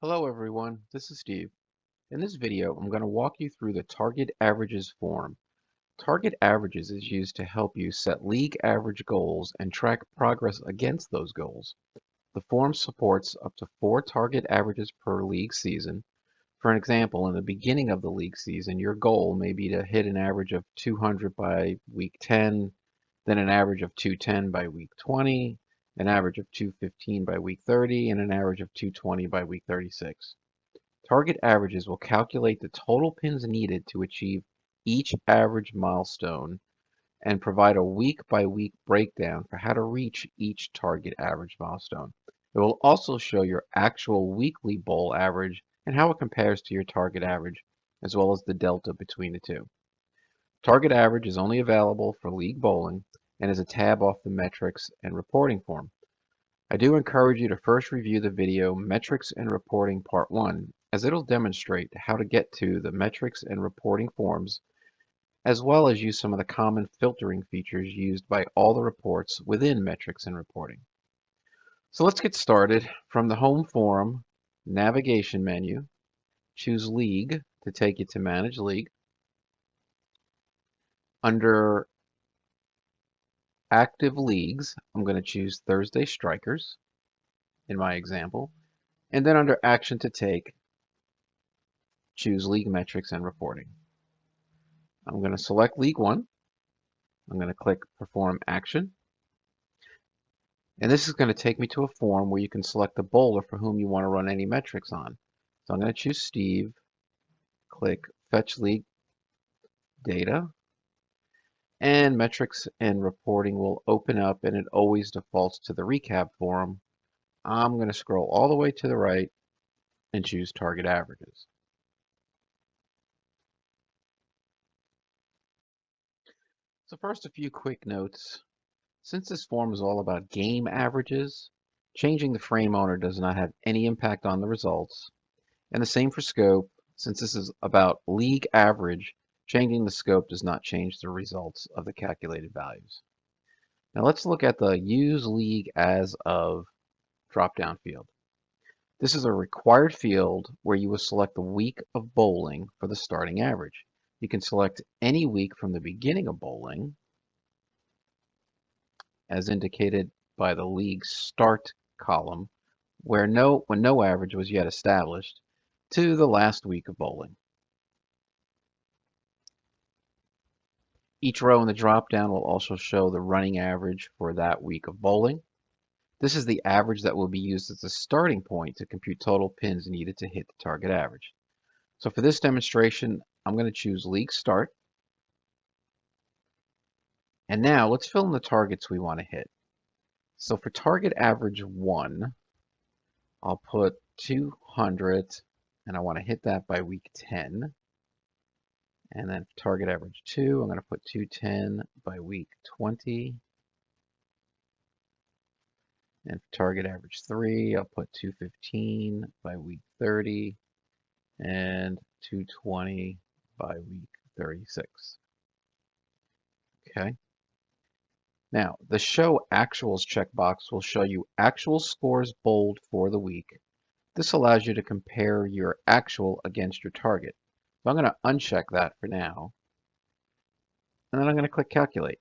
Hello everyone, this is Steve. In this video, I'm going to walk you through the Target Averages form. Target Averages is used to help you set league average goals and track progress against those goals. The form supports up to 4 target averages per league season. For an example, in the beginning of the league season, your goal may be to hit an average of 200 by week 10, then an average of 210 by week 20, an average of 215 by week 30, and an average of 220 by week 36. Target averages will calculate the total pins needed to achieve each average milestone and provide a week-by-week breakdown for how to reach each target average milestone. It will also show your actual weekly bowl average and how it compares to your target average, as well as the delta between the two. Target average is only available for league bowling and is a tab off the metrics and reporting form. I do encourage you to first review the video Metrics and Reporting Part 1, as it'll demonstrate how to get to the metrics and reporting forms, as well as use some of the common filtering features used by all the reports within metrics and reporting. So let's get started. From the Home Forum navigation menu, choose League to take you to Manage League. Under Active Leagues, I'm going to choose Thursday Strikers in my example. And then under Action to Take, choose League Metrics and Reporting. I'm going to select League 1. I'm going to click Perform Action. And this is going to take me to a form where you can select the bowler for whom you want to run any metrics on. So I'm going to choose Steve, click Fetch League Data, and Metrics and Reporting will open up, and it always defaults to the recap form. I'm going to scroll all the way to the right and choose Target Averages. So first, a few quick notes. Since this form is all about game averages, changing the frame owner does not have any impact on the results. And the same for scope. Since this is about league average, changing the scope does not change the results of the calculated values. Now let's look at the Use League As Of drop-down field. This is a required field where you will select the week of bowling for the starting average. You can select any week from the beginning of bowling, as indicated by the league start column, when no average was yet established, to the last week of bowling. Each row in the drop-down will also show the running average for that week of bowling. This is the average that will be used as a starting point to compute total pins needed to hit the target average. So for this demonstration, I'm going to choose League Start. And now let's fill in the targets we want to hit. So for target average 1, I'll put 200, and I want to hit that by week 10. And then for target average 2, I'm going to put 210 by week 20. And for target average 3, I'll put 215 by week 30 and 220 by week 36. Okay. Now, the Show Actuals checkbox will show you actual scores bowled for the week. This allows you to compare your actual against your target. So I'm going to uncheck that for now. And then I'm going to click Calculate.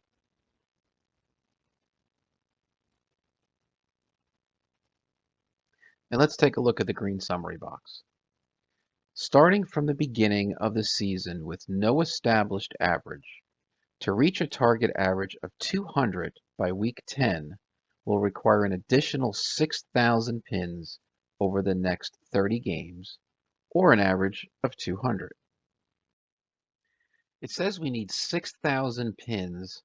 And let's take a look at the green summary box. Starting from the beginning of the season with no established average, to reach a target average of 200 by week 10 will require an additional 6,000 pins over the next 30 games, or an average of 200. It says we need 6,000 pins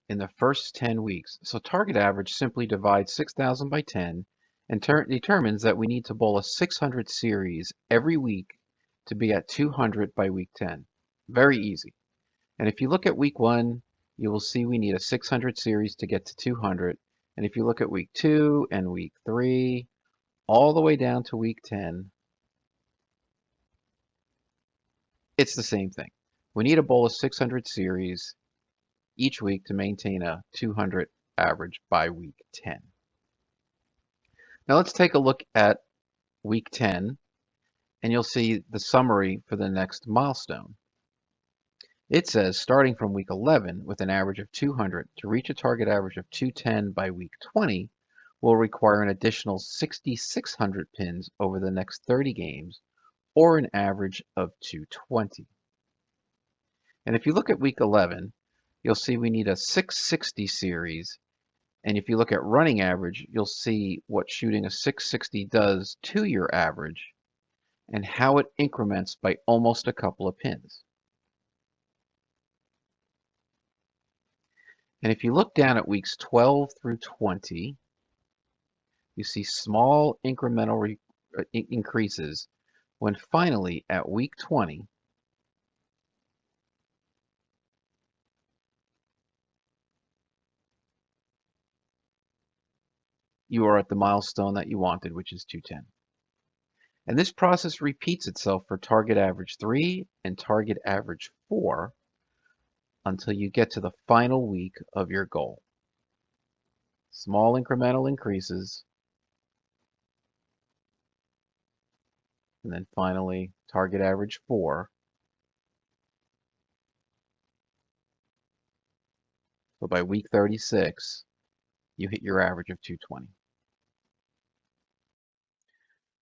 in the first 10 weeks, so target average simply divides 6,000 by 10 and determines that we need to bowl a 600 series every week to be at 200 by week 10. Very easy. And if you look at week 1, you will see we need a 600 series to get to 200. And if you look at week 2 and week 3, all the way down to week 10, it's the same thing. We need to bowl a 600 series each week to maintain a 200 average by week 10. Now let's take a look at week 10 and you'll see the summary for the next milestone. It says starting from week 11 with an average of 200 to reach a target average of 210 by week 20 will require an additional 6,600 pins over the next 30 games, or an average of 220. And if you look at week 11, you'll see we need a 660 series. And if you look at running average, you'll see what shooting a 660 does to your average and how it increments by almost a couple of pins. And if you look down at weeks 12 through 20, you see small incremental increases when finally at week 20, you are at the milestone that you wanted, which is 210. And this process repeats itself for target average 3 and target average 4 until you get to the final week of your goal. Small incremental increases, and then finally target average 4. So by week 36, you hit your average of 220.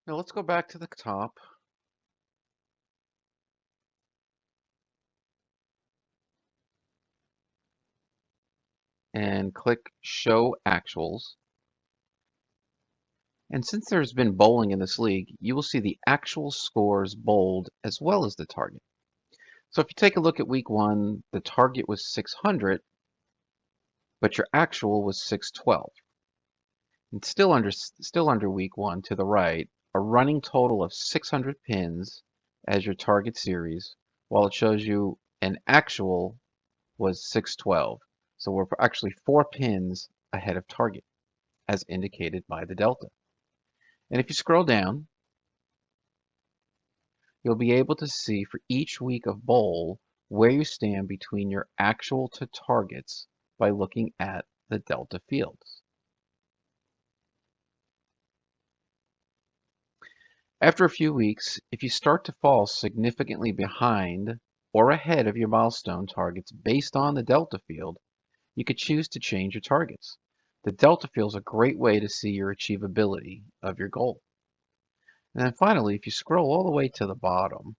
Now let's go back to the top. And click Show Actuals. And since there's been bowling in this league, you will see the actual scores bold as well as the target. So if you take a look at week 1, the target was 600, but your actual was 612. And still under week 1 to the right, a running total of 600 pins as your target series, while it shows you an actual was 612. So we're actually 4 pins ahead of target, as indicated by the delta. And if you scroll down, you'll be able to see for each week of bowl where you stand between your actual to targets by looking at the delta fields. After a few weeks, if you start to fall significantly behind or ahead of your milestone targets based on the delta field, you could choose to change your targets. The delta field is a great way to see your achievability of your goal. And then finally, if you scroll all the way to the bottom,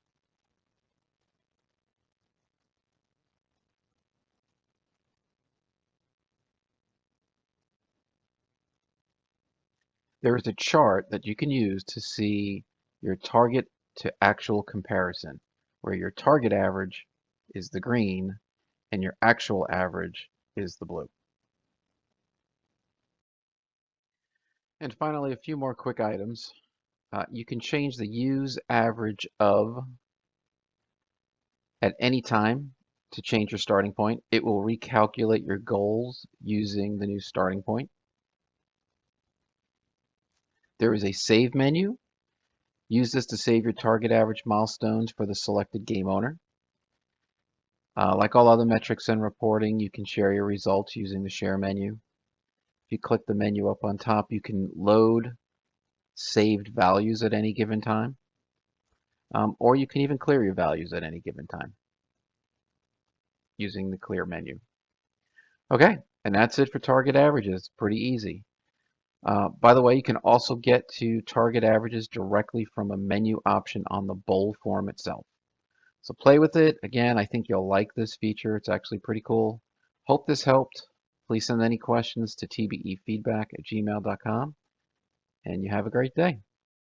there is a chart that you can use to see your target to actual comparison, where your target average is the green and your actual average is the blue. And finally, a few more quick items. You can change the use average of at any time to change your starting point. It will recalculate your goals using the new starting point. There is a save menu. Use this to save your target average milestones for the selected game owner. Like all other metrics and reporting, you can share your results using the share menu. If you click the menu up on top, you can load saved values at any given time. Or you can even clear your values at any given time using the clear menu. Okay, and that's it for target averages. Pretty easy. By the way, you can also get to target averages directly from a menu option on the bowl form itself. So play with it. Again, I think you'll like this feature. It's actually pretty cool. Hope this helped. Please send any questions to tbefeedback@gmail.com, and you have a great day.